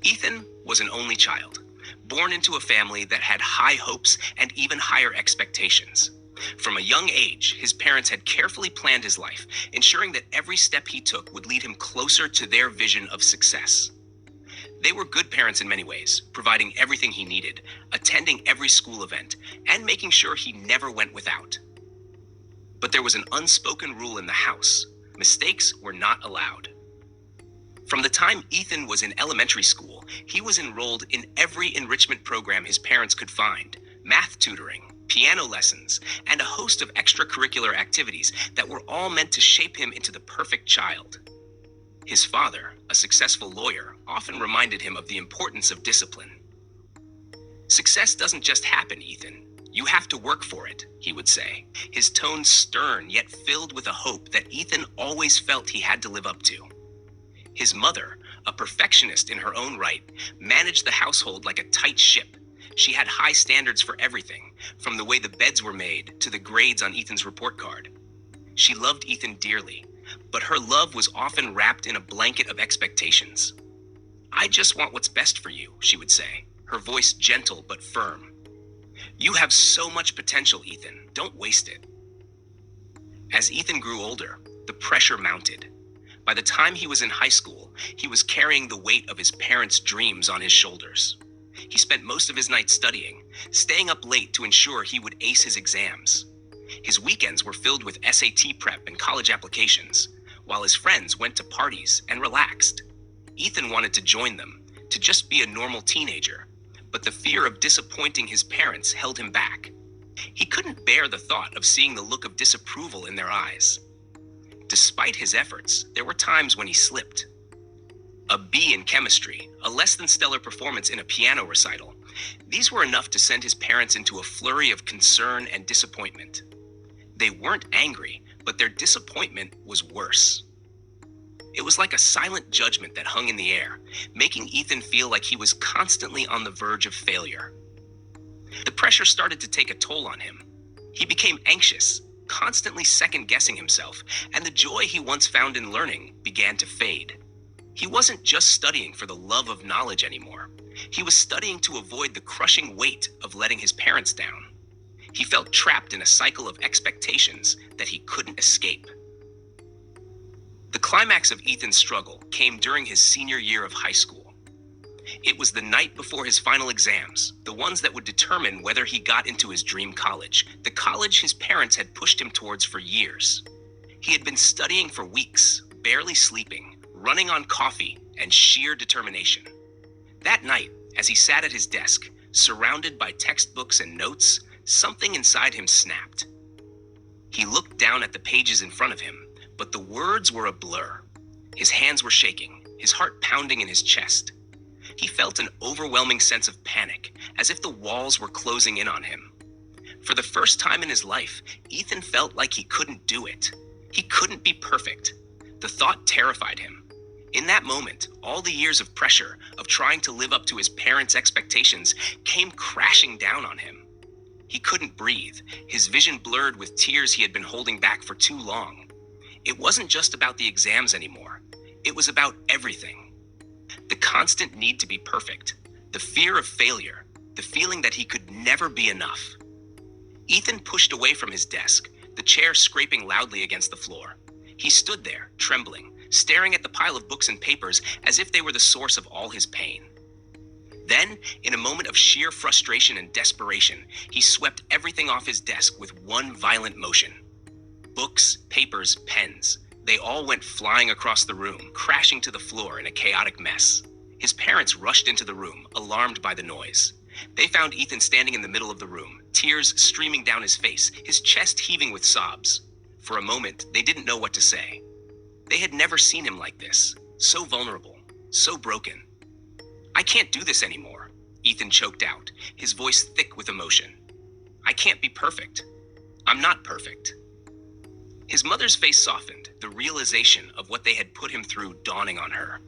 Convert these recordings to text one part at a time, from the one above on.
Ethan was an only child, born into a family that had high hopes and even higher expectations. From a young age, his parents had carefully planned his life, ensuring that every step he took would lead him closer to their vision of success. They were good parents in many ways, providing everything he needed, attending every school event, and making sure he never went without. But there was an unspoken rule in the house: mistakes were not allowed. From the time Ethan was in elementary school, he was enrolled in every enrichment program his parents could find: math tutoring, piano lessons, and a host of extracurricular activities that were all meant to shape him into the perfect child. His father, a successful lawyer, often reminded him of the importance of discipline. "Success doesn't just happen, Ethan. You have to work for it," he would say, his tone stern yet filled with a hope that Ethan always felt he had to live up to. His mother, a perfectionist in her own right, managed the household like a tight ship. She had high standards for everything, from the way the beds were made to the grades on Ethan's report card. She loved Ethan dearly, but her love was often wrapped in a blanket of expectations. "I just want what's best for you," she would say, her voice gentle but firm. "You have so much potential, Ethan. Don't waste it." As Ethan grew older, the pressure mounted. By the time he was in high school, he was carrying the weight of his parents' dreams on his shoulders. He spent most of his nights studying, staying up late to ensure he would ace his exams. His weekends were filled with SAT prep and college applications, while his friends went to parties and relaxed. Ethan wanted to join them, to just be a normal teenager, but the fear of disappointing his parents held him back. He couldn't bear the thought of seeing the look of disapproval in their eyes. Despite his efforts, there were times when he slipped. A B in chemistry, a less than stellar performance in a piano recital. These were enough to send his parents into a flurry of concern and disappointment. They weren't angry, but their disappointment was worse. It was like a silent judgment that hung in the air, making Ethan feel like he was constantly on the verge of failure. The pressure started to take a toll on him. He became anxious, constantly second-guessing himself, and the joy he once found in learning began to fade. He wasn't just studying for the love of knowledge anymore. He was studying to avoid the crushing weight of letting his parents down. He felt trapped in a cycle of expectations that he couldn't escape. The climax of Ethan's struggle came during his senior year of high school. It was the night before his final exams, the ones that would determine whether he got into his dream college, the college his parents had pushed him towards for years. He had been studying for weeks, barely sleeping, running on coffee and sheer determination. That night, as he sat at his desk, surrounded by textbooks and notes, something inside him snapped. He looked down at the pages in front of him, but the words were a blur. His hands were shaking, his heart pounding in his chest. He felt an overwhelming sense of panic, as if the walls were closing in on him. For the first time in his life, Ethan felt like he couldn't do it. He couldn't be perfect. The thought terrified him. In that moment, all the years of pressure, of trying to live up to his parents' expectations, came crashing down on him. He couldn't breathe, his vision blurred with tears he had been holding back for too long. It wasn't just about the exams anymore. It was about everything. The constant need to be perfect, the fear of failure, the feeling that he could never be enough. Ethan pushed away from his desk, the chair scraping loudly against the floor. He stood there, trembling, staring at the pile of books and papers as if they were the source of all his pain. Then, in a moment of sheer frustration and desperation, he swept everything off his desk with one violent motion. Books, papers, pens, they all went flying across the room, crashing to the floor in a chaotic mess. His parents rushed into the room, alarmed by the noise. They found Ethan standing in the middle of the room, tears streaming down his face, his chest heaving with sobs. For a moment, they didn't know what to say. They had never seen him like this, so vulnerable, so broken. "I can't do this anymore," Ethan choked out, his voice thick with emotion. "I can't be perfect. I'm not perfect." His mother's face softened, the realization of what they had put him through dawning on her.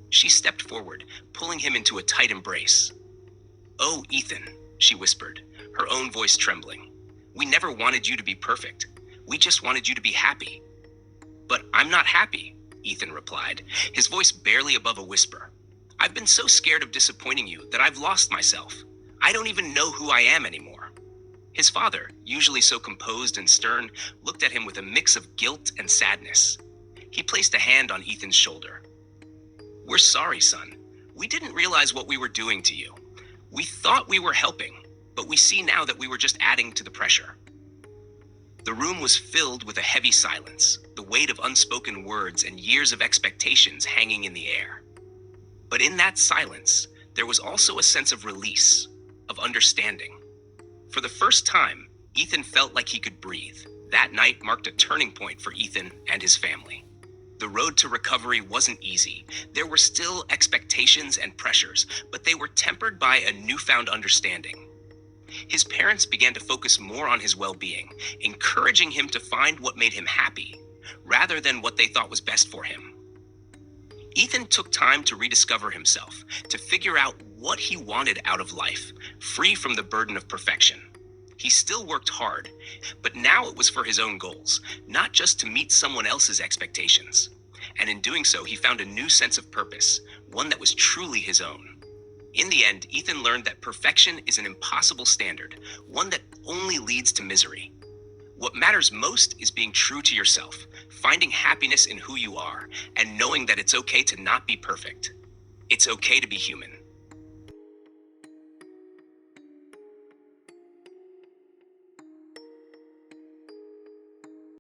She stepped forward, pulling him into a tight embrace. "Oh, Ethan," she whispered, her own voice trembling. "We never wanted you to be perfect. We just wanted you to be happy." "But I'm not happy," Ethan replied, his voice barely above a whisper. I've been so scared of disappointing you that I've lost myself. I don't even know who I am anymore." His father, usually so composed and stern, looked at him with a mix of guilt and sadness. He placed a hand on Ethan's shoulder. "We're sorry, son. We didn't realize what we were doing to you. We thought we were helping, but we see now that we were just adding to the pressure." The room was filled with a heavy silence, the weight of unspoken words and years of expectations hanging in the air. But in that silence, there was also a sense of release, of understanding. For the first time, Ethan felt like he could breathe. That night marked a turning point for Ethan and his family. The road to recovery wasn't easy. There were still expectations and pressures, but they were tempered by a newfound understanding. His parents began to focus more on his well-being, encouraging him to find what made him happy, rather than what they thought was best for him. Ethan took time to rediscover himself, to figure out what he wanted out of life, free from the burden of perfection. He still worked hard, but now it was for his own goals, not just to meet someone else's expectations. And in doing so, he found a new sense of purpose, one that was truly his own. In the end, Ethan learned that perfection is an impossible standard, one that only leads to misery. What matters most is being true to yourself, finding happiness in who you are, and knowing that it's okay to not be perfect. It's okay to be human.